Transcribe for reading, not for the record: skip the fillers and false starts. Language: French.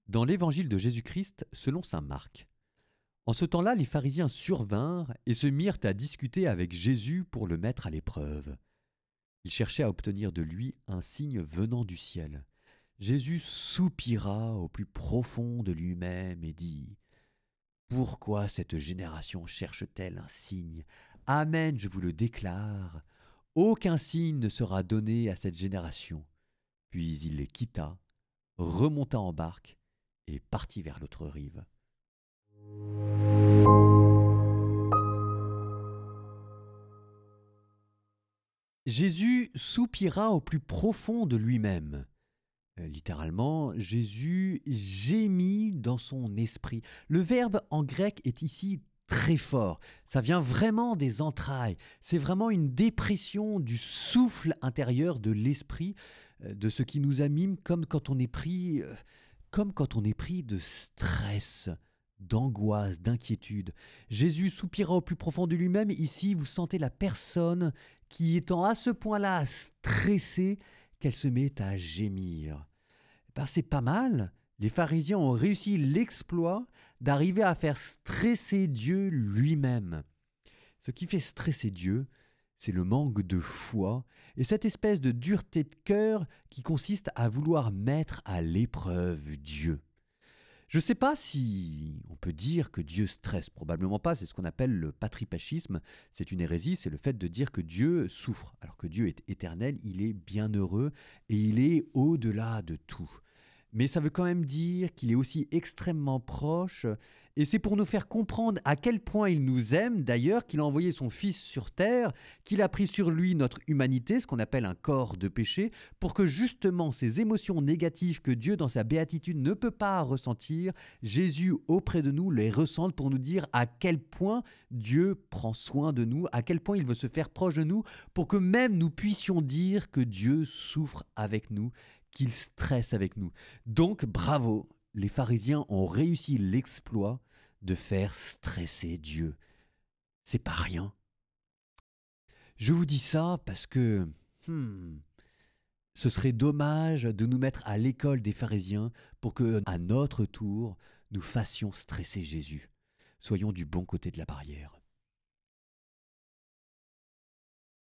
Dans l'évangile de Jésus-Christ selon saint Marc. En ce temps-là, les pharisiens survinrent et se mirent à discuter avec Jésus pour le mettre à l'épreuve. Ils cherchaient à obtenir de lui un signe venant du ciel. Jésus soupira au plus profond de lui-même et dit : « Pourquoi cette génération cherche-t-elle un signe ? Amen, je vous le déclare, aucun signe ne sera donné à cette génération. » Puis il les quitta, remonta en barque et partit vers l'autre rive. Jésus soupira au plus profond de lui-même. Littéralement, Jésus gémit dans son esprit. Le verbe en grec est ici très fort. Ça vient vraiment des entrailles. C'est vraiment une dépression du souffle intérieur de l'esprit, de ce qui nous anime, comme quand on est pris de stress, d'angoisse, d'inquiétude. Jésus soupira au plus profond de lui-même. Ici, vous sentez la personne qui, étant à ce point-là stressée, qu'elle se met à gémir. C'est pas mal. Les pharisiens ont réussi l'exploit d'arriver à faire stresser Dieu lui-même. Ce qui fait stresser Dieu, c'est le manque de foi et cette espèce de dureté de cœur qui consiste à vouloir mettre à l'épreuve Dieu. Je ne sais pas si on peut dire que Dieu stresse, probablement pas, c'est ce qu'on appelle le patripachisme, c'est une hérésie, c'est le fait de dire que Dieu souffre, alors que Dieu est éternel, il est bienheureux et il est au-delà de tout. Mais ça veut quand même dire qu'il est aussi extrêmement proche, et c'est pour nous faire comprendre à quel point il nous aime, d'ailleurs, qu'il a envoyé son Fils sur terre, qu'il a pris sur lui notre humanité, ce qu'on appelle un corps de péché, pour que justement ces émotions négatives que Dieu dans sa béatitude ne peut pas ressentir, Jésus auprès de nous les ressente pour nous dire à quel point Dieu prend soin de nous, à quel point il veut se faire proche de nous, pour que même nous puissions dire que Dieu souffre avec nous, qu'il stresse avec nous. Donc bravo, les pharisiens ont réussi l'exploit de faire stresser Dieu. C'est pas rien. Je vous dis ça parce que ce serait dommage de nous mettre à l'école des pharisiens pour que, à notre tour, nous fassions stresser Jésus. Soyons du bon côté de la barrière.